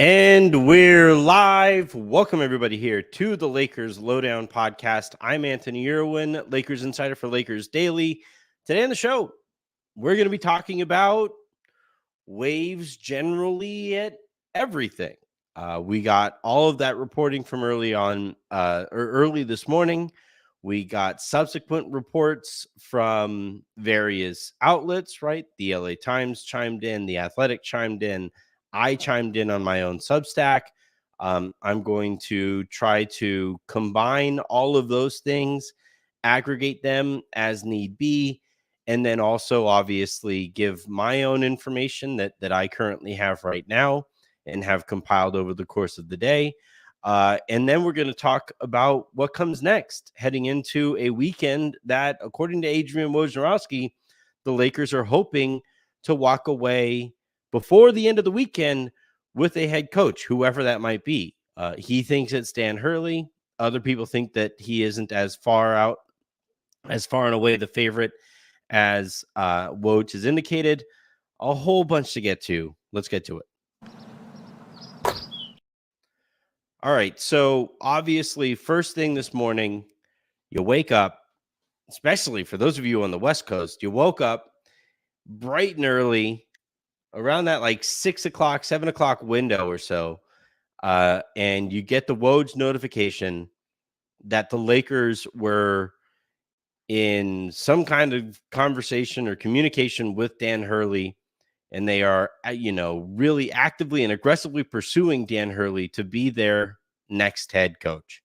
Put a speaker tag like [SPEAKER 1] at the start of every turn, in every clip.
[SPEAKER 1] And we're live. Welcome, everybody, here to the Lakers Lowdown podcast. I'm Anthony Irwin, Lakers Insider for Lakers Daily. Today on the show, we're going to be talking about waves generally at everything. We got all of that reporting from early this morning. We got subsequent reports from various outlets, right? The LA Times chimed in, The Athletic chimed in, I chimed in on my own Substack. I'm going to try to combine all of those things, aggregate them as need be, and then also obviously give my own information that I currently have right now and have compiled over the course of the day. And then we're going to talk about what comes next, heading into a weekend that, according to Adrian Wojnarowski, the Lakers are hoping to walk away before the end of the weekend with a head coach, whoever that might be. He thinks it's Dan Hurley. Other people think that he isn't as far and away the favorite as Woj has indicated. A whole bunch to get to. Let's get to it. All right. So obviously, first thing this morning, you wake up, especially for those of you on the West Coast, you woke up bright and early around that like 6 o'clock, 7 o'clock window or so. And you get the Woj notification that the Lakers were in some kind of conversation or communication with Dan Hurley, and they are, really actively and aggressively pursuing Dan Hurley to be their next head coach.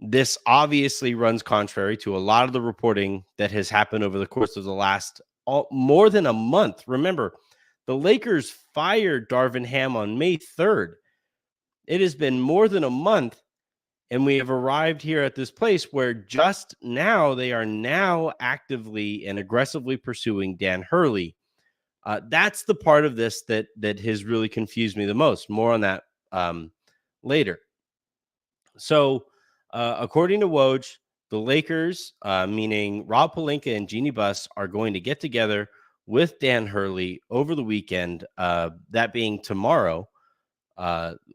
[SPEAKER 1] This obviously runs contrary to a lot of the reporting that has happened over the course of the last more than a month. Remember, the Lakers fired Darvin Ham on May 3rd. It has been more than a month, and we have arrived here at this place where just now they are now actively and aggressively pursuing Dan Hurley. That's the part of this that has really confused me the most. More on that later. So, according to Woj, the Lakers, meaning Rob Pelinka and Jeanie Buss, are going to get together with Dan Hurley over the weekend, that being tomorrow,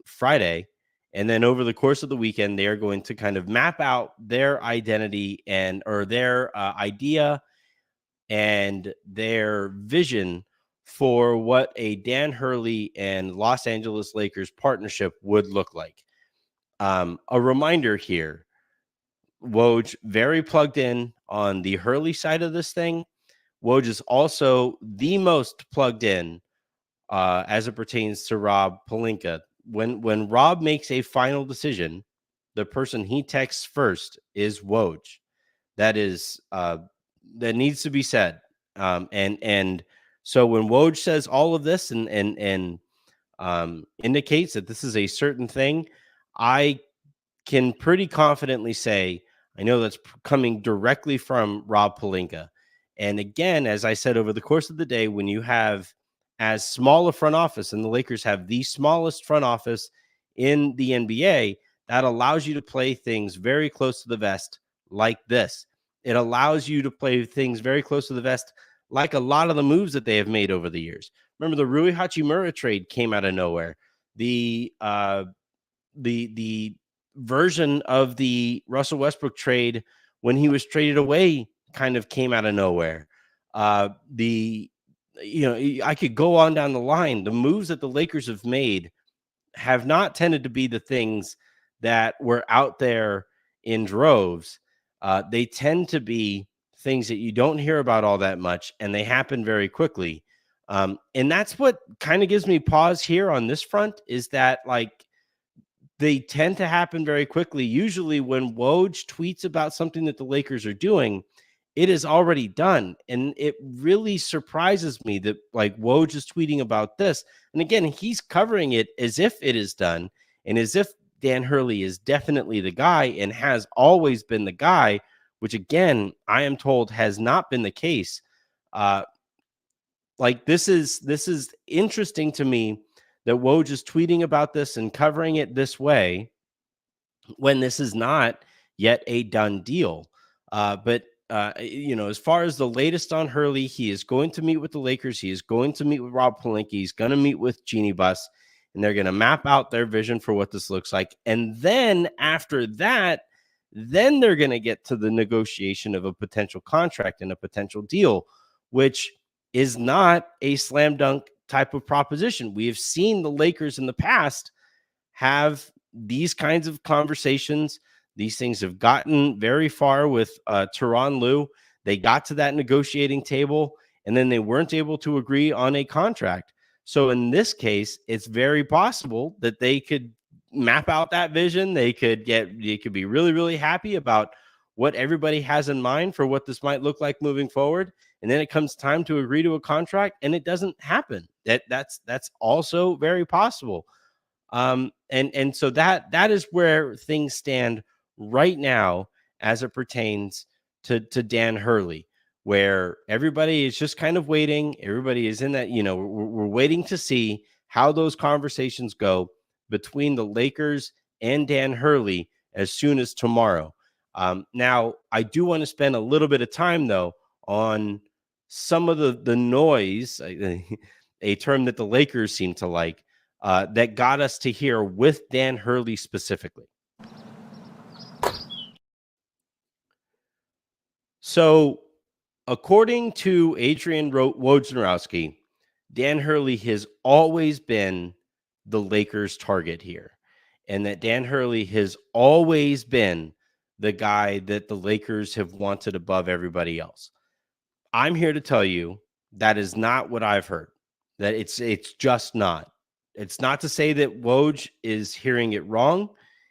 [SPEAKER 1] Friday. And then over the course of the weekend, they are going to kind of map out their identity or their idea and their vision for what a Dan Hurley and Los Angeles Lakers partnership would look like. A reminder here, Woj very plugged in on the Hurley side of this thing. Woj is also the most plugged in as it pertains to Rob Pelinka. When Rob makes a final decision, the person he texts first is Woj. That is that needs to be said. And so when Woj says all of this and indicates that this is a certain thing, I can pretty confidently say I know that's coming directly from Rob Pelinka. And again, as I said over the course of the day, when you have as small a front office, and the Lakers have the smallest front office in the NBA, that allows you to play things very close to the vest like this. It allows you to play things very close to the vest like a lot of the moves that they have made over the years. Remember, the Rui Hachimura trade came out of nowhere. The version of the Russell Westbrook trade when he was traded away kind of came out of nowhere. I could go on down the line. The moves that the Lakers have made have not tended to be the things that were out there in droves. They tend to be things that you don't hear about all that much, and they happen very quickly. And that's what kind of gives me pause here on this front, is that like they tend to happen very quickly. Usually when Woj tweets about something that the Lakers are doing, it is already done. And it really surprises me that like Woj is tweeting about this. And again, he's covering it as if it is done and as if Dan Hurley is definitely the guy and has always been the guy, which again, I am told has not been the case. This is interesting to me that Woj is tweeting about this and covering it this way when this is not yet a done deal. But as far as the latest on Hurley, he is going to meet with the Lakers. He is going to meet with Rob Pelinka. He's going to meet with Jeanie Buss. and they're going to map out their vision for what this looks like. And then after that, then they're going to get to the negotiation of a potential contract and a potential deal, which is not a slam dunk type of proposition. We have seen the Lakers in the past have these kinds of conversations. These things have gotten very far with Tyronn Lue. They got to that negotiating table, and then they weren't able to agree on a contract. So in this case, it's very possible that they could map out that vision. They could be really, really happy about what everybody has in mind for what this might look like moving forward. And then it comes time to agree to a contract, and it doesn't happen. That's also very possible. And so that is where things stand right now as it pertains to Dan Hurley, where everybody is just kind of waiting. Everybody is in that, we're waiting to see how those conversations go between the Lakers and Dan Hurley as soon as tomorrow. Now, I do want to spend a little bit of time, though, on some of the noise, a term that the Lakers seem to like, that got us to here with Dan Hurley specifically. So, according to Adrian Wojnarowski, Dan Hurley has always been the Lakers' target here, and that Dan Hurley has always been the guy that the Lakers have wanted above everybody else. I'm here to tell you that is not what I've heard. That it's just not. It's not to say that Woj is hearing it wrong.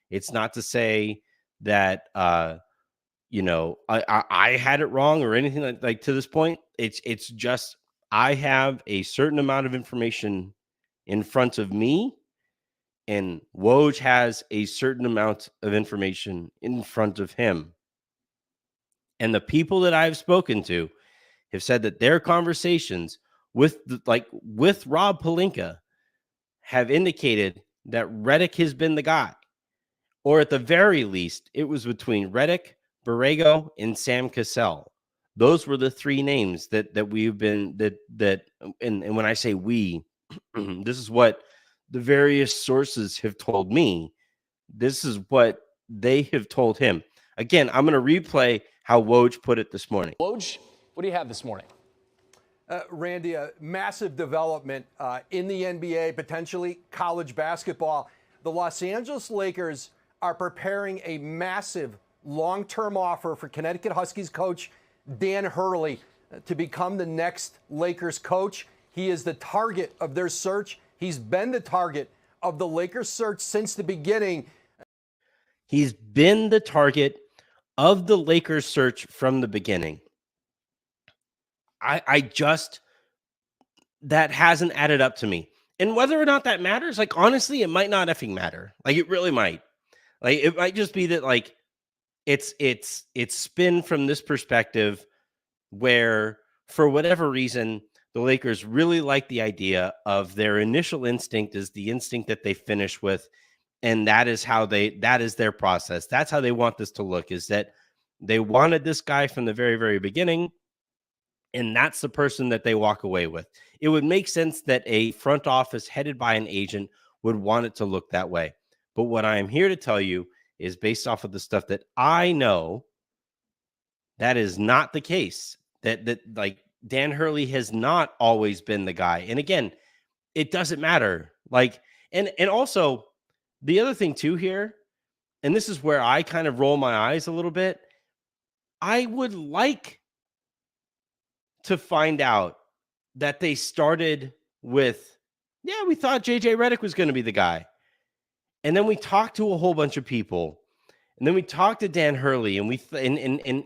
[SPEAKER 1] It's not to say that I had it wrong or anything like to this point. It's just I have a certain amount of information in front of me, and Woj has a certain amount of information in front of him. And the people that I've spoken to have said that their conversations with Rob Pelinka have indicated that Redick has been the guy, or at the very least, it was between Redick, Borrego, and Sam Cassell. Those were the three names that we've been and when I say we, this is what the various sources have told me. This is what they have told him. Again, I'm going to replay how Woj put it this morning.
[SPEAKER 2] Woj, what do you have this morning?
[SPEAKER 3] Randy, a massive development in the NBA, potentially college basketball. The Los Angeles Lakers are preparing a massive long-term offer for Connecticut Huskies coach Dan Hurley to become the next Lakers coach. He is the target of their search. He's been the target of the Lakers search since the beginning.
[SPEAKER 1] He's been the target of the Lakers search from the beginning. I just, that hasn't added up to me. And whether or not that matters, like, honestly, it might not effing matter. Like, it really might. Like, it might just be that, like, it's spin from this perspective where, for whatever reason, the Lakers really like the idea of their initial instinct is the instinct that they finish with. And that is their process. That's how they want this to look, is that they wanted this guy from the very, very beginning. And that's the person that they walk away with. It would make sense that a front office headed by an agent would want it to look that way. But what I am here to tell you is, based off of the stuff that I know, that is not the case. That like, Dan Hurley has not always been the guy. And again, it doesn't matter. Like, and also the other thing too here, and this is where I kind of roll my eyes a little bit. I would like to find out that they started with, yeah, we thought JJ Redick was going to be the guy. And then we talked to a whole bunch of people. And then we talked to Dan Hurley, and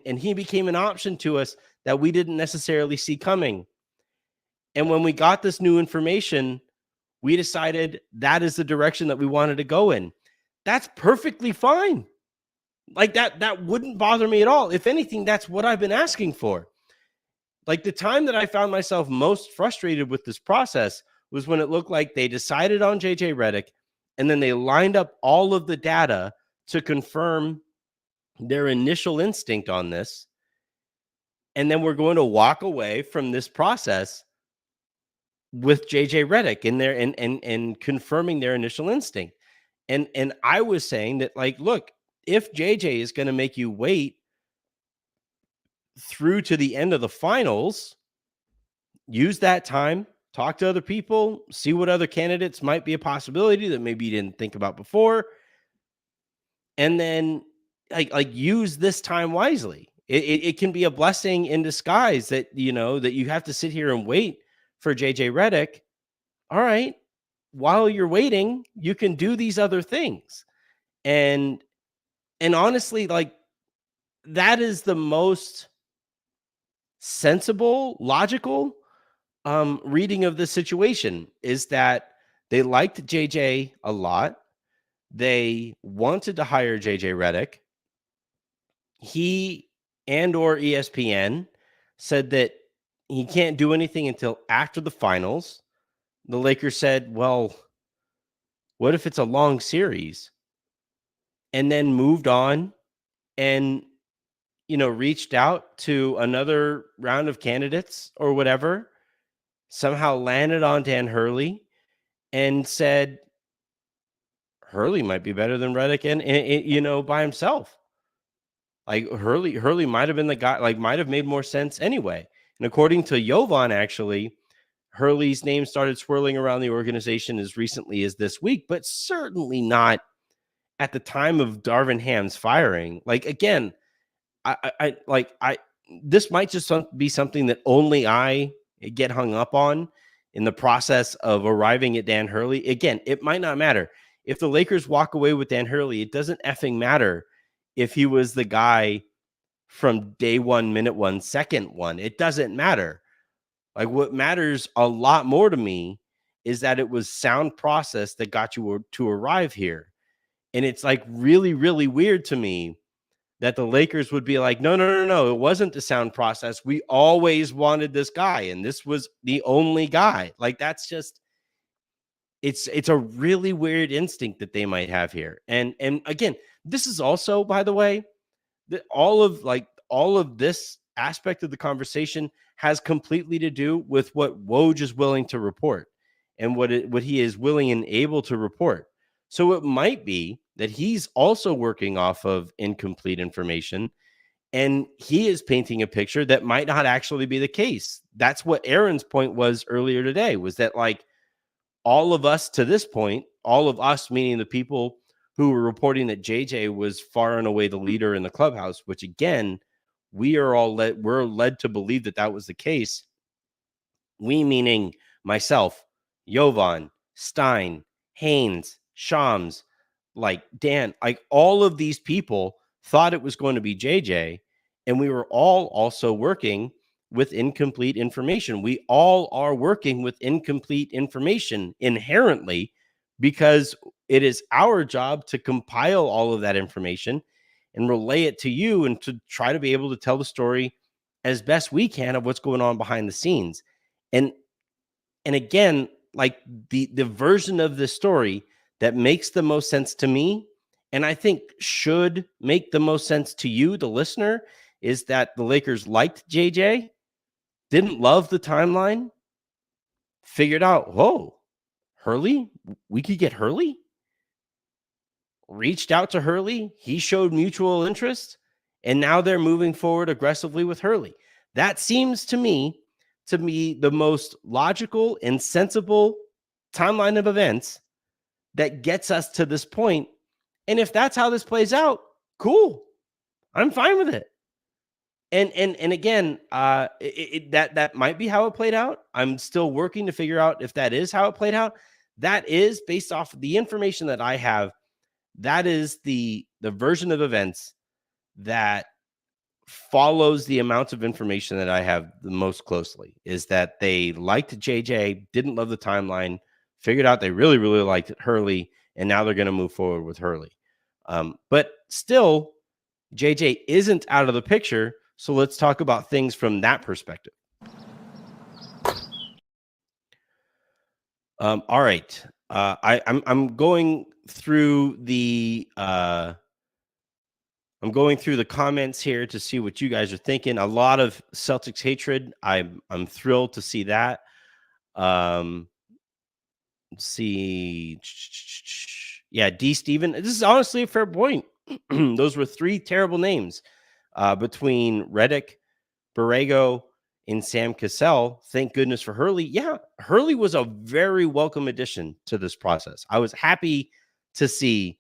[SPEAKER 1] and he became an option to us that we didn't necessarily see coming. And when we got this new information, we decided that is the direction that we wanted to go in. That's perfectly fine. Like, that wouldn't bother me at all. If anything, that's what I've been asking for. Like, the time that I found myself most frustrated with this process was when it looked like they decided on JJ Redick, and then they lined up all of the data to confirm their initial instinct on this. And then we're going to walk away from this process with JJ Redick in there and confirming their initial instinct. And I was saying that, like, look, if JJ is going to make you wait through to the end of the finals, use that time, talk to other people, see what other candidates might be a possibility that maybe you didn't think about before, and then like use this time wisely. It can be a blessing in disguise that that you have to sit here and wait for JJ Redick. All right, while you're waiting, you can do these other things. And honestly, like, that is the most sensible, logical reading of the situation, is that they liked JJ a lot. They wanted to hire JJ Redick. He or ESPN said that he can't do anything until after the finals. The Lakers said, well, what if it's a long series? And then moved on and, reached out to another round of candidates or whatever, somehow landed on Dan Hurley and said, Hurley might be better than Redick and by himself. Like, Hurley might have been the guy, like, might have made more sense anyway. And according to Jovan, actually, Hurley's name started swirling around the organization as recently as this week, but certainly not at the time of Darvin Ham's firing. Like, again, I this might just be something that only I get hung up on in the process of arriving at Dan Hurley. Again, it might not matter. If the Lakers walk away with Dan Hurley, it doesn't effing matter if he was the guy from day one, minute one, second one. It doesn't matter. Like, what matters a lot more to me is that it was sound process that got you to arrive here. And it's like really, really weird to me that the Lakers would be like, no, it wasn't the sound process. We always wanted this guy, and this was the only guy. Like, that's just, it's a really weird instinct that they might have here. And again, this is also, by the way, that all of this aspect of the conversation has completely to do with what Woj is willing to report and what he is willing and able to report. So it might be that he's also working off of incomplete information, and he is painting a picture that might not actually be the case. That's what Aaron's point was earlier today, was that, like, all of us to this point, all of us, meaning the people who were reporting that JJ was far and away the leader in the clubhouse, which, again, we're led to believe that was the case. We, meaning myself, Jovan, Stein, Haynes, Shams, like Dan, like all of these people thought it was going to be JJ, and we were all also working with incomplete information. We all are working with incomplete information inherently, because it is our job to compile all of that information and relay it to you, and to try to be able to tell the story as best we can of what's going on behind the scenes. And again, like, the version of the story that makes the most sense to me, and I think should make the most sense to you, the listener, is that the Lakers liked JJ, didn't love the timeline, figured out, whoa, Hurley, we could get Hurley, reached out to Hurley, he showed mutual interest, and now they're moving forward aggressively with Hurley. That seems to me to be the most logical and sensible timeline of events that gets us to this point. And if that's how this plays out, cool. I'm fine with it. And again, that might be how it played out. I'm still working to figure out if that is how it played out. That is based off of the information that I have. That is the version of events that follows the amount of information that I have the most closely, is that they liked JJ, didn't love the timeline, figured out they really, really liked Hurley, and now they're going to move forward with Hurley. But still, JJ isn't out of the picture. So let's talk about things from that perspective. All right. I'm going through the comments here to see what you guys are thinking. A lot of Celtics hatred. I'm thrilled to see that. Let's see. Yeah, D. Steven. This is honestly a fair point. Those were three terrible names between Redick, Borrego, and Sam Cassell. Thank goodness for Hurley. Yeah, Hurley was a very welcome addition to this process. I was happy to see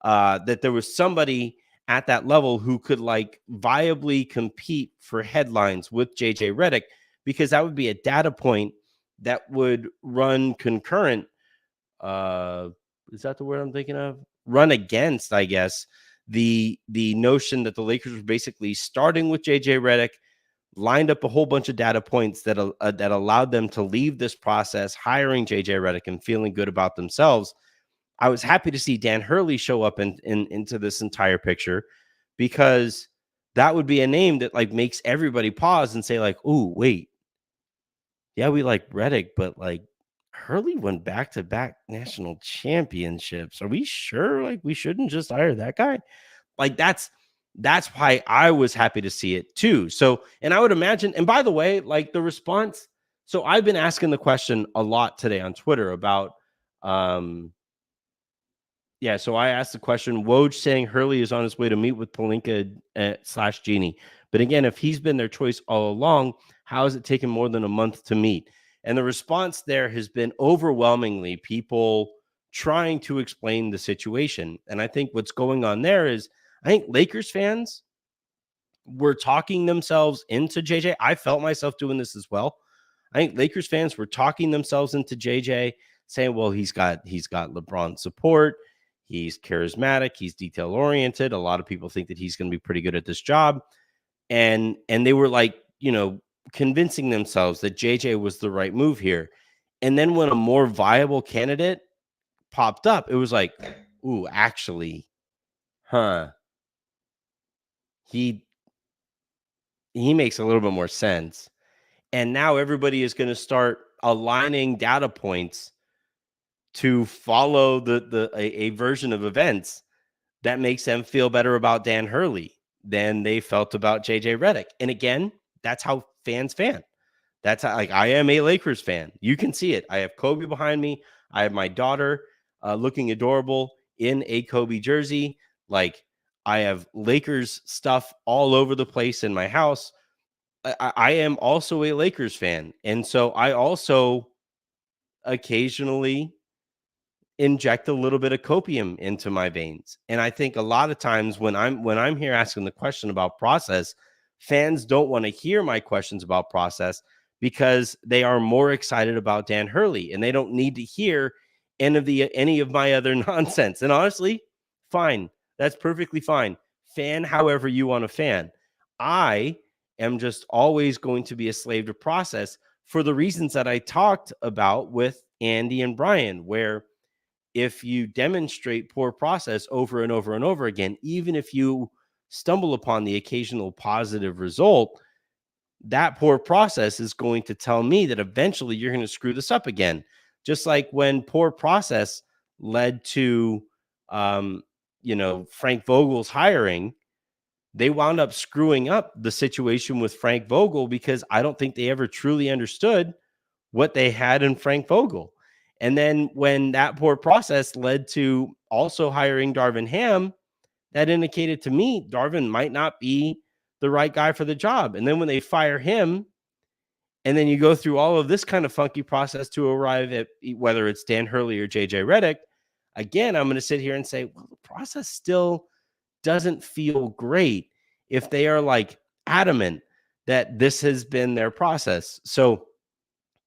[SPEAKER 1] that there was somebody at that level who could like viably compete for headlines with JJ Redick, because that would be a data point that would run concurrent. Is that the word I'm thinking of? Run against, I guess, the notion that the Lakers were basically starting with JJ Redick, lined up a whole bunch of data points that allowed them to leave this process hiring JJ Redick and feeling good about themselves. I was happy to see Dan Hurley show up into this entire picture, because that would be a name that like makes everybody pause and say like, "Ooh, wait, yeah, we like Redick, but like Hurley won back-to-back national championships. Are we sure like we shouldn't just hire that guy?" Like that's why I was happy to see it too. So, and I would imagine, and by the way, like the response, so I've been asking the question a lot today on Twitter about yeah, so I asked the question, Woj saying Hurley is on his way to meet with Pelinka / Genie. But again, if he's been their choice all along, how has it taken more than a month to meet? And the response there has been overwhelmingly people trying to explain the situation. And I think what's going on there is, I think Lakers fans were talking themselves into JJ. I felt myself doing this as well. I think Lakers fans were talking themselves into JJ, saying, well, he's got LeBron support. He's charismatic. He's detail oriented. A lot of people think that he's going to be pretty good at this job. And they were like, convincing themselves that JJ was the right move here. And then when a more viable candidate popped up, it was like, ooh, actually, he makes a little bit more sense. And now everybody is going to start aligning data points to follow a version of events that makes them feel better about Dan Hurley than they felt about JJ Redick. And again, that's how fans fan. That's how, like, I am a Lakers fan. You can see it. I have Kobe behind me. I have my daughter looking adorable in a Kobe jersey. Like, I have Lakers stuff all over the place in my house. I am also a Lakers fan. And so I also occasionally inject a little bit of copium into my veins. And I think a lot of times when I'm here asking the question about process, fans don't want to hear my questions about process because they are more excited about Dan Hurley and they don't need to hear any of my other nonsense. And honestly, fine. That's perfectly fine. Fan however you want to fan. I am just always going to be a slave to process for the reasons that I talked about with Andy and Brian, where if you demonstrate poor process over and over and over again, even if you stumble upon the occasional positive result, that poor process is going to tell me that eventually you're going to screw this up again. Just like when poor process led to, Frank Vogel's hiring, they wound up screwing up the situation with Frank Vogel because I don't think they ever truly understood what they had in Frank Vogel. And then when that poor process led to also hiring Darvin Ham, that indicated to me Darvin might not be the right guy for the job. And then when they fire him, and then you go through all of this kind of funky process to arrive at whether it's Dan Hurley or JJ Redick, again, I'm going to sit here and say, well, the process still doesn't feel great if they are like adamant that this has been their process. So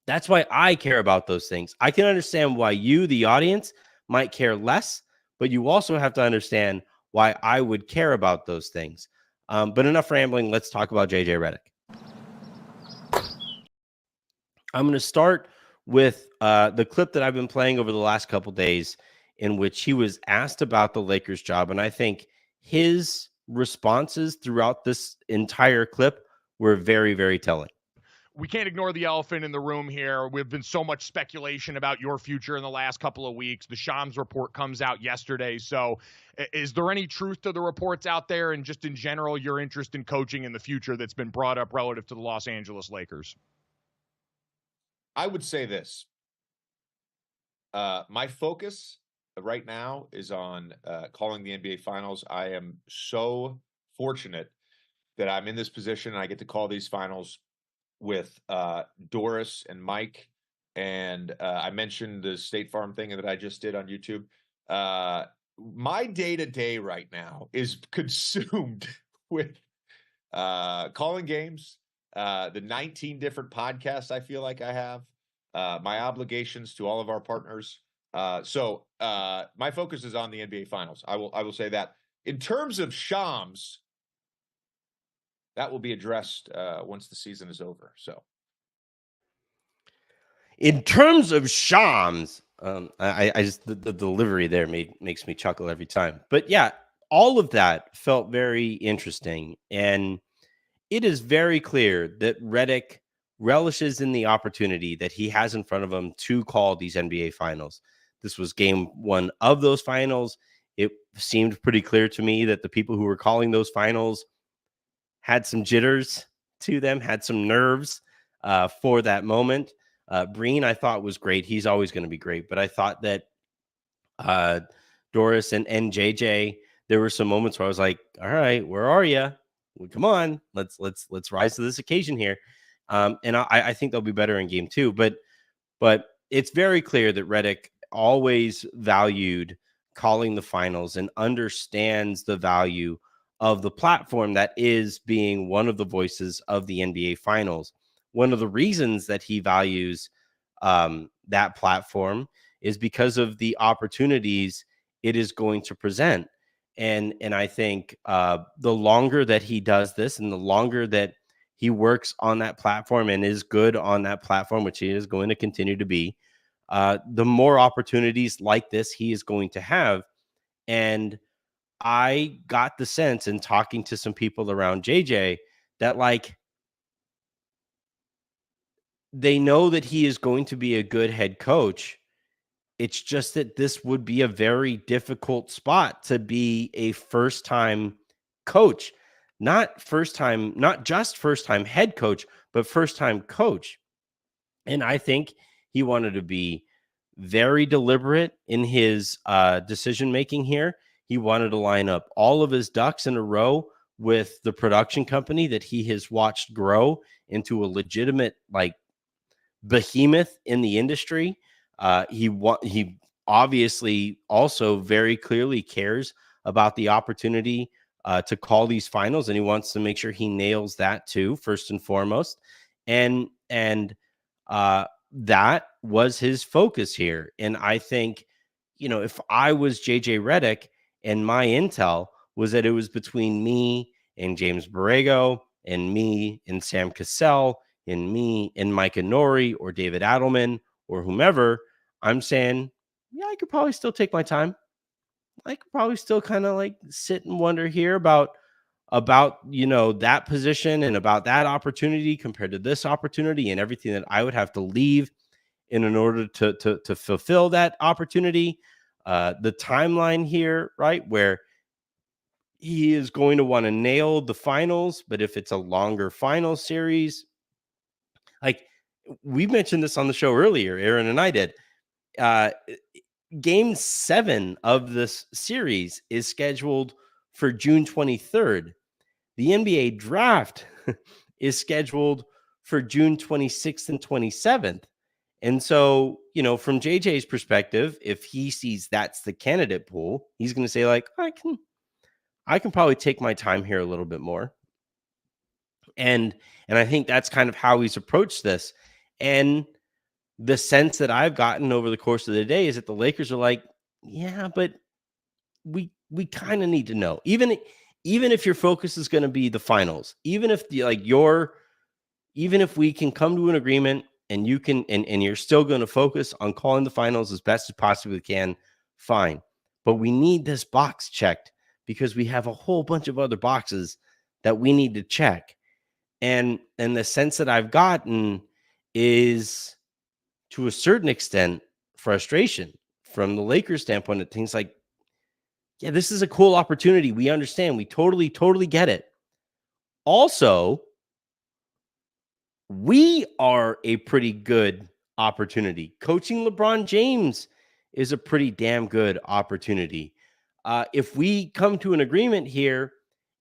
[SPEAKER 1] that's why I care about those things. I can understand why you, the audience, might care less, but you also have to understand why I would care about those things. But enough rambling. Let's talk about JJ Redick. I'm going to start with the clip that I've been playing over the last couple days in which he was asked about the Lakers job. And I think his responses throughout this entire clip were very, very telling.
[SPEAKER 2] We can't ignore the elephant in the room here. We've been so much speculation about your future in the last couple of weeks. The Shams report comes out yesterday. So is there any truth to the reports out there, and just in general, your interest in coaching in the future that's been brought up relative to the Los Angeles Lakers?
[SPEAKER 4] I would say this. My focus right now is on calling the NBA Finals. I am so fortunate that I'm in this position and I get to call these finals with Doris and Mike. And I mentioned the State Farm thing that I just did on YouTube. My day-to-day right now is consumed with calling games, the 19 different podcasts I feel like I have, my obligations to all of our partners. So my focus is on the NBA Finals. I will say that. In terms of Shams, that will be addressed once the season is over. So,
[SPEAKER 1] in terms of Shams, I just the delivery there makes me chuckle every time. But yeah, all of that felt very interesting, and it is very clear that Redick relishes in the opportunity that he has in front of him to call these NBA Finals. This was game one of those finals. It seemed pretty clear to me that the people who were calling those finals had some jitters to them, had some nerves for that moment. Breen, I thought, was great. He's always going to be great. But I thought that Doris and JJ, there were some moments where I was like, all right, where are you? Well, come on, let's rise to this occasion here. And I think they'll be better in game two. But it's very clear that Redick always valued calling the finals and understands the value of the platform that is being one of the voices of the NBA Finals. One of the reasons that he values that platform is because of the opportunities it is going to present. And I think the longer that he does this and the longer that he works on that platform and is good on that platform, which he is going to continue to be, the more opportunities like this he is going to have. And I got the sense in talking to some people around JJ that, like, they know that he is going to be a good head coach. It's just that this would be a very difficult spot to be a first-time coach. Not just first-time head coach, but first-time coach. And I think he wanted to be very deliberate in his decision-making here. He wanted to line up all of his ducks in a row with the production company that he has watched grow into a legitimate, like, behemoth in the industry. He obviously also very clearly cares about the opportunity to call these finals, and he wants to make sure he nails that too, first and foremost. And that was his focus here. And I think, if I was JJ Redick and my intel was that it was between me and James Borrego and me and Sam Cassell and me and Micah Nori or David Adelman or whomever, I'm saying, yeah, I could probably still take my time. I could probably still kind of like sit and wonder here about that position and about that opportunity compared to this opportunity and everything that I would have to leave in order to fulfill that opportunity. The timeline here, right, where he is going to want to nail the finals, but if it's a longer final series, like we mentioned this on the show earlier, Aaron and I did. Game 7 of this series is scheduled for June 23rd. The NBA draft is scheduled for June 26th and 27th. And so, from JJ's perspective, if he sees that's the candidate pool, he's going to say, like, I can probably take my time here a little bit more. And I think that's kind of how he's approached this. And the sense that I've gotten over the course of the day is that the Lakers are like, yeah, but we kind of need to know. Even if your focus is going to be the finals, even if even if we can come to an agreement and you can and you're still going to focus on calling the finals as best as possibly can, fine. But we need this box checked because we have a whole bunch of other boxes that we need to check. And the sense that I've gotten is, to a certain extent, frustration from the Lakers standpoint at things like, yeah, this is a cool opportunity. We understand. We totally get it. Also, we are a pretty good opportunity. Coaching LeBron James is a pretty damn good opportunity. If we come to an agreement here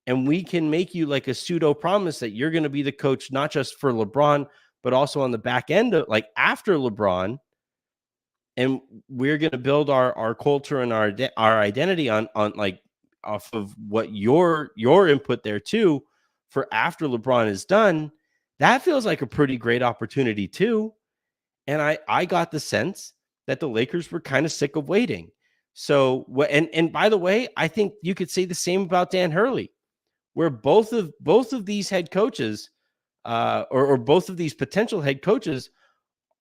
[SPEAKER 1] and we can make you like a pseudo promise that you're going to be the coach, not just for LeBron, but also on the back end of like after LeBron, and we're going to build our culture and our identity on like off of what your input there too for after LeBron is done, that feels like a pretty great opportunity too. And I got the sense that the Lakers were kind of sick of waiting. So and by the way, I think you could say the same about Dan Hurley, where both of these head coaches or both of these potential head coaches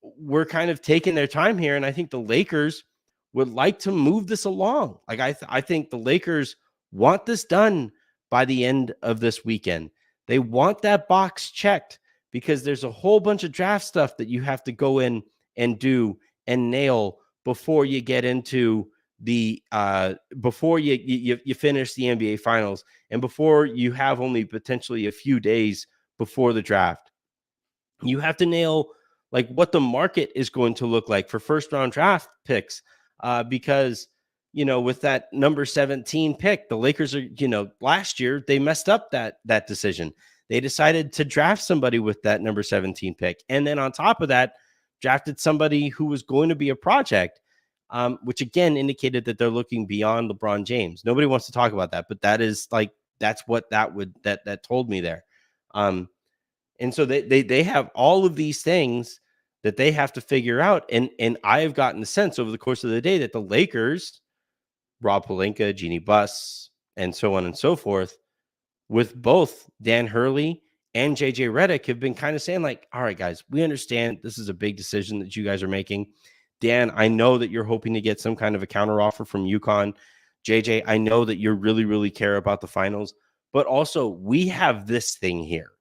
[SPEAKER 1] were kind of taking their time here. And I think the Lakers would like to move this along. Like I think the Lakers want this done by the end of this weekend. They want that box checked because there's a whole bunch of draft stuff that you have to go in and do and nail before you get into the before you finish the NBA finals and before you have only potentially a few days before the draft. You have to nail like what the market is going to look like for first round draft picks because with that number 17 pick, the Lakers are, last year they messed up that decision. They decided to draft somebody with that number 17 pick. And then on top of that, drafted somebody who was going to be a project, which again indicated that they're looking beyond LeBron James. Nobody wants to talk about that, but that is like, that's what that told me there. And so they have all of these things that they have to figure out. And I have gotten the sense over the course of the day that the Lakers, Rob Pelinka, Jeannie Buss, and so on and so forth, with both Dan Hurley and JJ Redick have been kind of saying like, all right, guys, we understand this is a big decision that you guys are making. Dan, I know that you're hoping to get some kind of a counteroffer from UConn. JJ, I know that you really, really care about the finals, but also we have this thing here.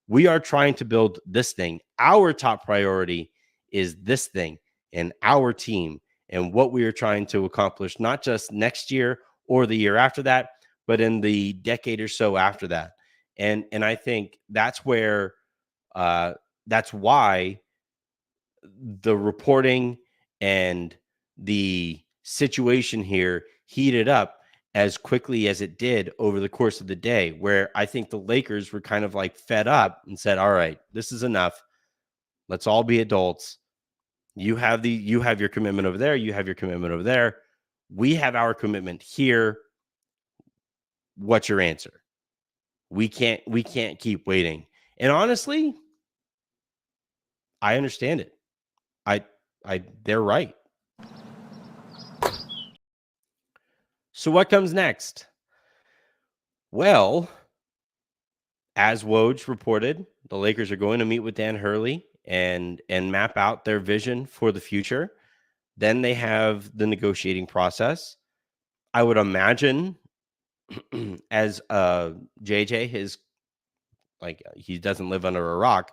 [SPEAKER 1] We are trying to build this thing. Our top priority is this thing and our team and what we are trying to accomplish, not just next year or the year after that, but in the decade or so after that. And I think that's where that's why the reporting and the situation here heated up as quickly as it did over the course of the day, where I think the Lakers were kind of like fed up and said, all right, this is enough. Let's all be adults. You have your commitment over there. You have your commitment over there. We have our commitment here. What's your answer? We can't keep waiting. And honestly, I understand it. They're right. So what comes next? Well, as Woj reported, the Lakers are going to meet with Dan Hurley and map out their vision for the future. Then they have the negotiating process. I would imagine as JJ is like he doesn't live under a rock.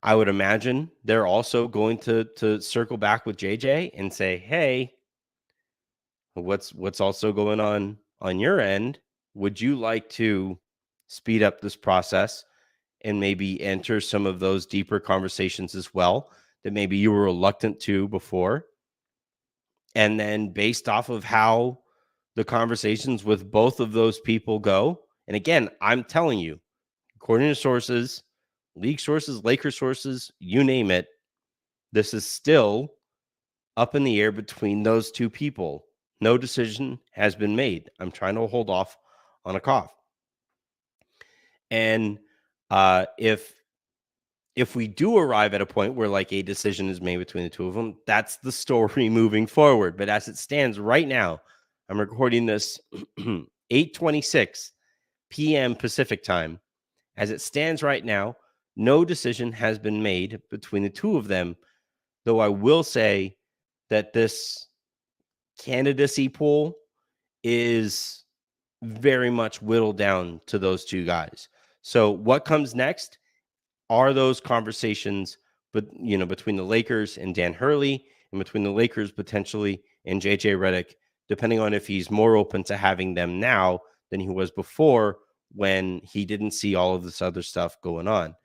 [SPEAKER 1] I would imagine they're also going to circle back with JJ and say, hey, what's also going on your end? Would you like to speed up this process and maybe enter some of those deeper conversations as well that maybe you were reluctant to before? And then based off of how the conversations with both of those people go, and again, I'm telling you, according to sources, league sources, Laker sources, you name it, this is still up in the air between those two people. No decision has been made. I'm trying to hold off on a cough. And if we do arrive at a point where like a decision is made between the two of them, that's the story moving forward. But as it stands right now, I'm recording this 8:26 p.m. Pacific time. As it stands right now, no decision has been made between the two of them, though I will say that this candidacy pool is very much whittled down to those two guys. So what comes next are those conversations, but between the Lakers and Dan Hurley, and between the Lakers potentially and JJ Redick, depending on if he's more open to having them now than he was before when he didn't see all of this other stuff going on.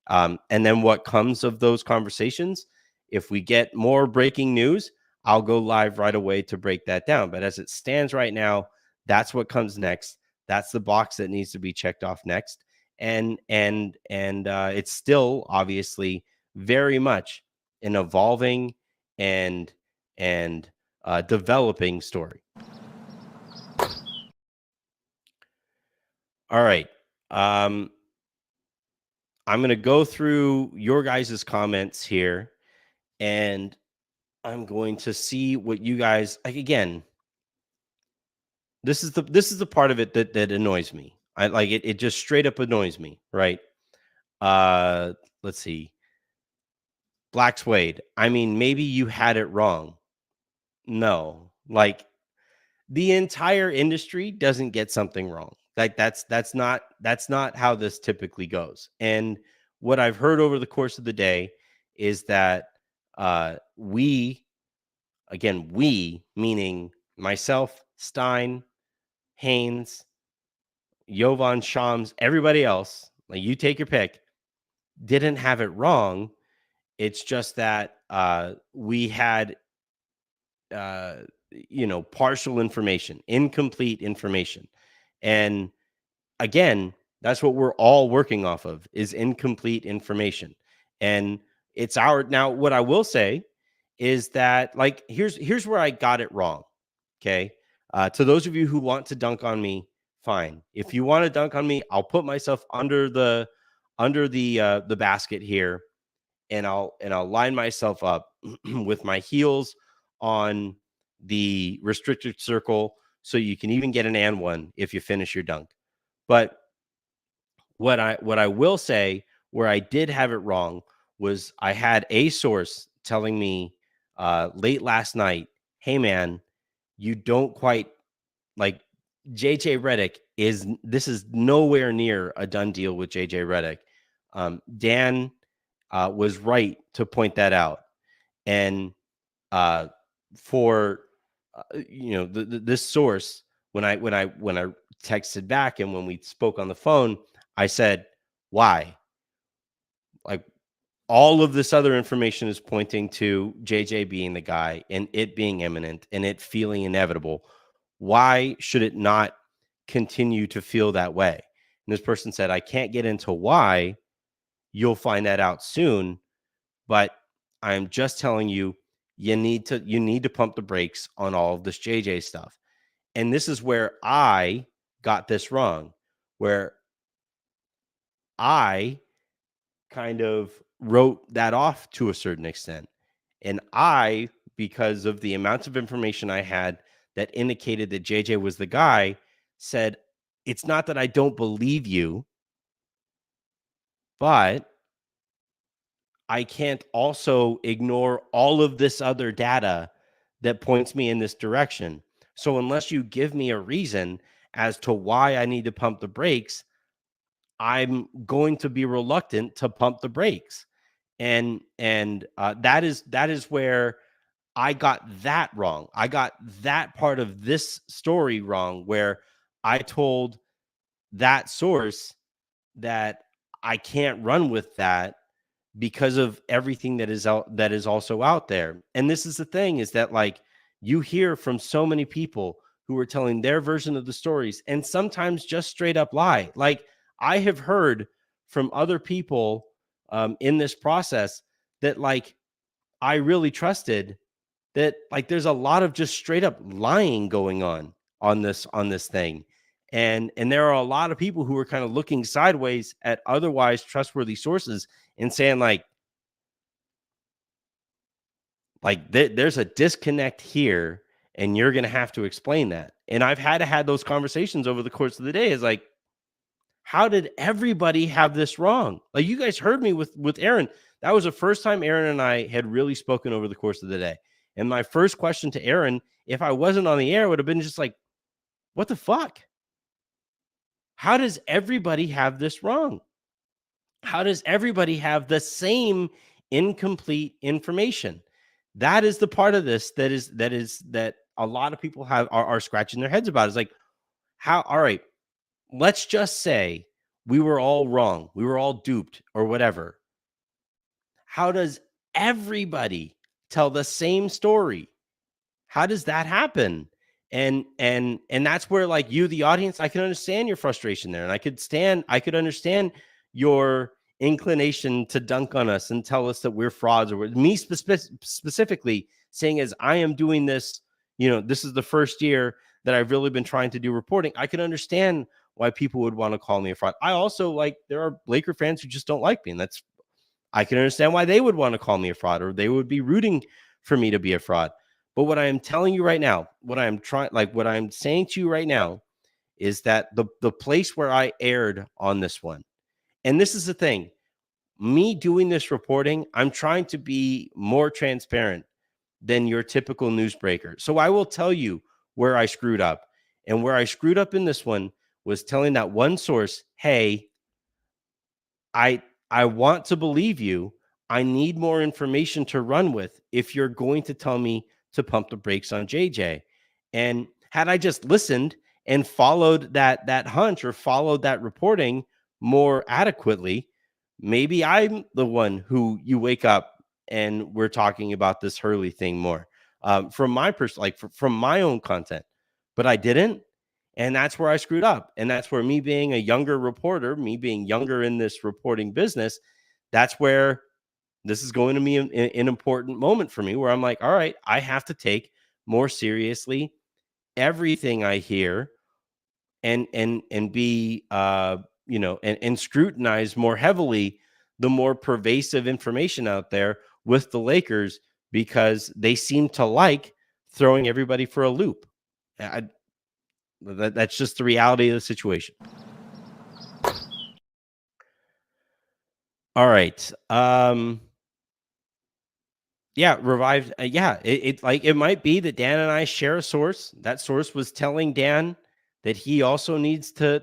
[SPEAKER 1] And then what comes of those conversations, if we get more breaking news, I'll go live right away to break that down. But as it stands right now, that's what comes next. That's the box that needs to be checked off next. And it's still obviously very much an evolving and developing story. All right. I'm going to go through your guys' comments here, and I'm going to see what you guys like. Again, this is the part of it that annoys me. I like it. It just straight up annoys me, right? Let's see. Black Suede. I mean, maybe you had it wrong. No, like the entire industry doesn't get something wrong. Like that's not how this typically goes. And what I've heard over the course of the day is that we meaning myself, Stein, Haynes, Jovan, Shams, everybody else, like you take your pick, didn't have it wrong. It's just that we had partial information, incomplete information. And again, that's what we're all working off of, is incomplete information. And it's now what I will say is that, like, here's where I got it wrong. Okay. To those of you who want to dunk on me, fine. If you want to dunk on me, I'll put myself under the basket here, and I'll line myself up with my heels on the restricted circle, so you can even get an and one if you finish your dunk. But what I will say, where I did have it wrong, was I had a source telling me late last night, hey man, you don't quite like JJ Redick this is nowhere near a done deal with JJ Redick. Dan was right to point that out. And for this source, when I texted back and when we spoke on the phone, I said, why? Like, all of this other information is pointing to JJ being the guy and it being imminent and it feeling inevitable. Why should it not continue to feel that way? And this person said, I can't get into why. You'll find that out soon. But I'm just telling you, you need to pump the brakes on all of this JJ stuff. And this is where I got this wrong, where I kind of wrote that off to a certain extent. And I, because of the amounts of information I had that indicated that JJ was the guy, said, it's not that I don't believe you, but I can't also ignore all of this other data that points me in this direction. So unless you give me a reason as to why I need to pump the brakes, I'm going to be reluctant to pump the brakes. And that is where I got that wrong. I got that part of this story wrong, where I told that source that I can't run with that because of everything that is also out there. And this is the thing, is that, like, you hear from so many people who are telling their version of the stories and sometimes just straight up lie. Like, I have heard from other people in this process that, like, I really trusted, that, like, there's a lot of just straight up lying going on this thing. And there are a lot of people who are kind of looking sideways at otherwise trustworthy sources and saying, there's a disconnect here, and you're going to have to explain that. And I've had those conversations over the course of the day. Is like, how did everybody have this wrong? Like, you guys heard me with Aaron. That was the first time Aaron and I had really spoken over the course of the day. And my first question to Aaron, if I wasn't on the air, would have been just like, what the fuck? How does everybody have this wrong? How does everybody have the same incomplete information? That is the part of this that a lot of people are scratching their heads about. It's like, how? All right, let's just say we were all wrong, we were all duped or whatever. How does everybody tell the same story? How does that happen? And that's where, like, you, the audience, I can understand your frustration there, and I could understand your inclination to dunk on us and tell us that we're frauds, or me specifically saying, as I am doing this, this is the first year that I've really been trying to do reporting. I can understand why people would want to call me a fraud. I also, like, there are Laker fans who just don't like me, and I can understand why they would want to call me a fraud, or they would be rooting for me to be a fraud. But what I am telling you right now, what I'm saying to you right now is that the place where I erred on this one, and this is the thing, me doing this reporting, I'm trying to be more transparent than your typical newsbreaker. So I will tell you where I screwed up. And where I screwed up in this one was telling that one source, hey, I want to believe you. I need more information to run with if you're going to tell me to pump the brakes on JJ. And had I just listened and followed that hunch, or followed that reporting more adequately, maybe I'm the one who you wake up and we're talking about this Hurley thing more, from my from my own content. But I didn't. And that's where I screwed up. And that's where, me being a younger reporter, me being younger in this reporting business, that's where this is going to be an important moment for me, where I'm like, all right, I have to take more seriously everything I hear, and be and scrutinize more heavily the more pervasive information out there with the Lakers, because they seem to like throwing everybody for a loop. That's just the reality of the situation. All right. Yeah, revived. It might be that Dan and I share a source. That source was telling Dan that he also needs to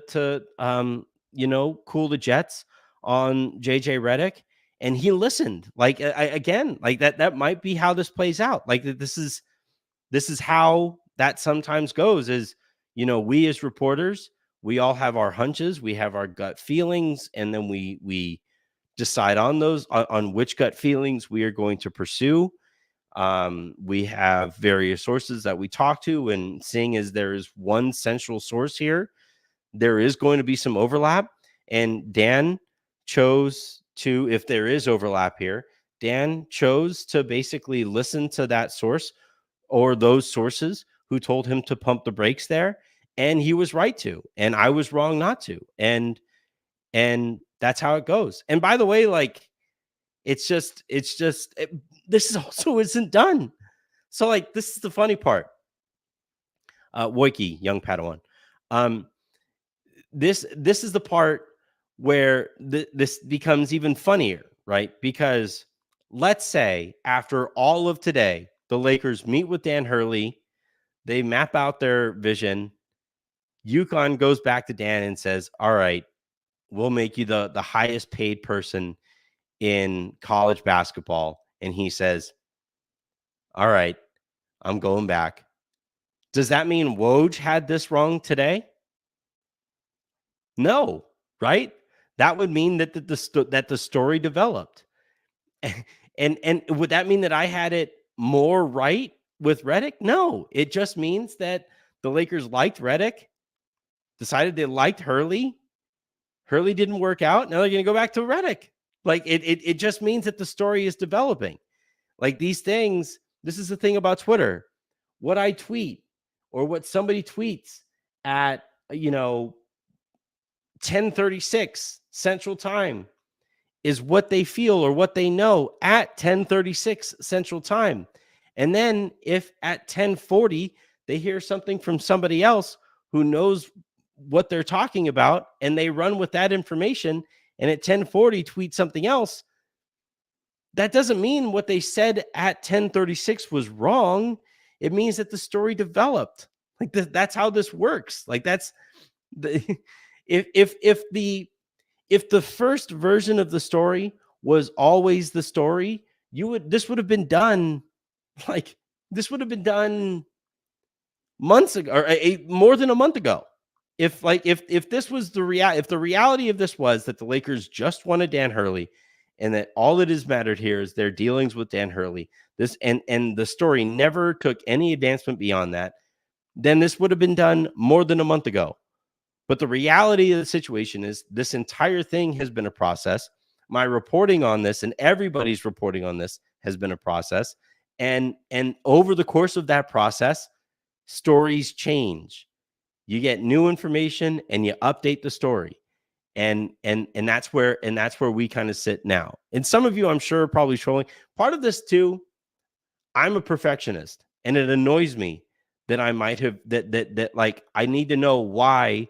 [SPEAKER 1] cool the jets on JJ Redick, and he listened. Like, again, like that might be how this plays out. Like, this is how that sometimes goes. Is, we as reporters, we all have our hunches, we have our gut feelings, and then we decide on those, on which gut feelings we are going to pursue. We have various sources that we talk to, and seeing as there is one central source here, there is going to be some overlap. And Dan chose to, if there is overlap here, Dan chose to basically listen to that source, or those sources who told him to pump the brakes there. And he was right to, and I was wrong not to. And that's how it goes. And by the way, like, this is also isn't done. So, like, this is the funny part. Woiki, young Padawan. This is the part where this becomes even funnier, right? Because let's say after all of today, the Lakers meet with Dan Hurley, they map out their vision. UConn goes back to Dan and says, all right, we'll make you the highest paid person in college basketball. And he says, all right, I'm going back. Does that mean Woj had this wrong today? No, right? That would mean that the story developed. And would that mean that I had it more right with Redick? No, it just means that the Lakers liked Redick, decided they liked Hurley. Hurley didn't work out. Now they're going to go back to Redick. Like, it just means that the story is developing. Like, these things, this is the thing about Twitter. What I tweet, or what somebody tweets at, 10:36 Central Time, is what they feel or what they know at 10:36 Central Time. And then if at 10:40 they hear something from somebody else who knows what they're talking about, and they run with that information, and at 10:40 tweet something else, that doesn't mean what they said at 10:36 was wrong. It means that the story developed. Like, that's how this works. Like, that's the if the first version of the story was always the story, this would have been done months ago, or more than a month ago. if this was the reality of this was that the Lakers just wanted Dan Hurley, and that all that is mattered here is their dealings with Dan Hurley, this and the story never took any advancement beyond that, then this would have been done more than a month ago. But the reality of the situation is this entire thing has been a process. My reporting on this and everybody's reporting on this has been a process. And over the course of that process, stories change. You get new information and you update the story. And that's where we kind of sit now. And some of you, I'm sure, are probably trolling. Part of this too, I'm a perfectionist, and it annoys me that I might have that like I need to know why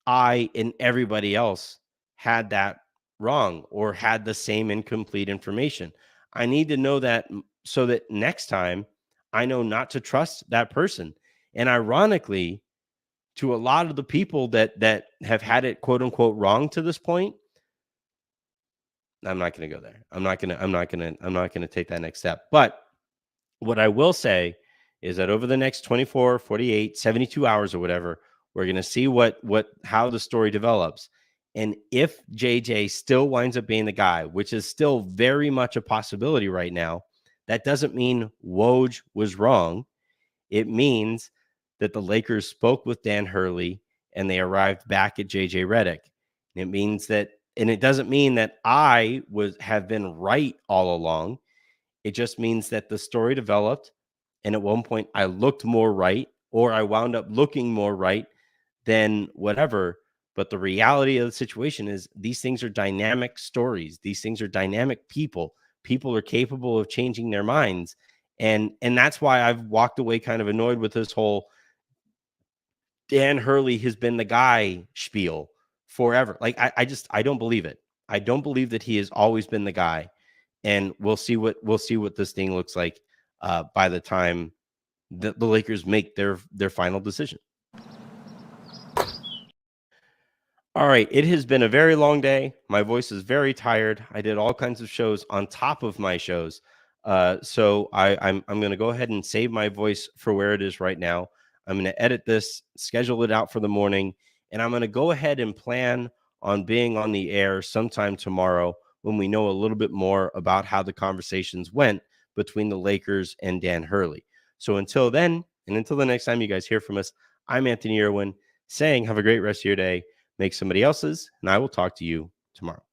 [SPEAKER 1] I and everybody else had that wrong or had the same incomplete information. I need to know that so that next time I know not to trust that person. And ironically, to a lot of the people that have had it quote unquote wrong to this point, I'm not going to go there. I'm not going to take that next step. But what I will say is that over the next 24, 48, 72 hours or whatever, we're going to see how the story develops. And if JJ still winds up being the guy, which is still very much a possibility right now, that doesn't mean Woj was wrong. It means that the Lakers spoke with Dan Hurley and they arrived back at JJ Redick. It means that, and it doesn't mean that I have been right all along. It just means that the story developed, and at one point I looked more right, or I wound up looking more right than whatever. But the reality of the situation is these things are dynamic stories. These things are dynamic people. People are capable of changing their minds. And that's why I've walked away kind of annoyed with this whole Dan Hurley has been the guy spiel forever. Like, I don't believe it. I don't believe that he has always been the guy. And we'll see what this thing looks like by the time the Lakers make their final decision. All right, it has been a very long day. My voice is very tired. I did all kinds of shows on top of my shows. So I'm going to go ahead and save my voice for where it is right now. I'm going to edit this, schedule it out for the morning, and I'm going to go ahead and plan on being on the air sometime tomorrow when we know a little bit more about how the conversations went between the Lakers and Dan Hurley. So until then, and until the next time you guys hear from us, I'm Anthony Irwin saying have a great rest of your day. Make somebody else's, and I will talk to you tomorrow.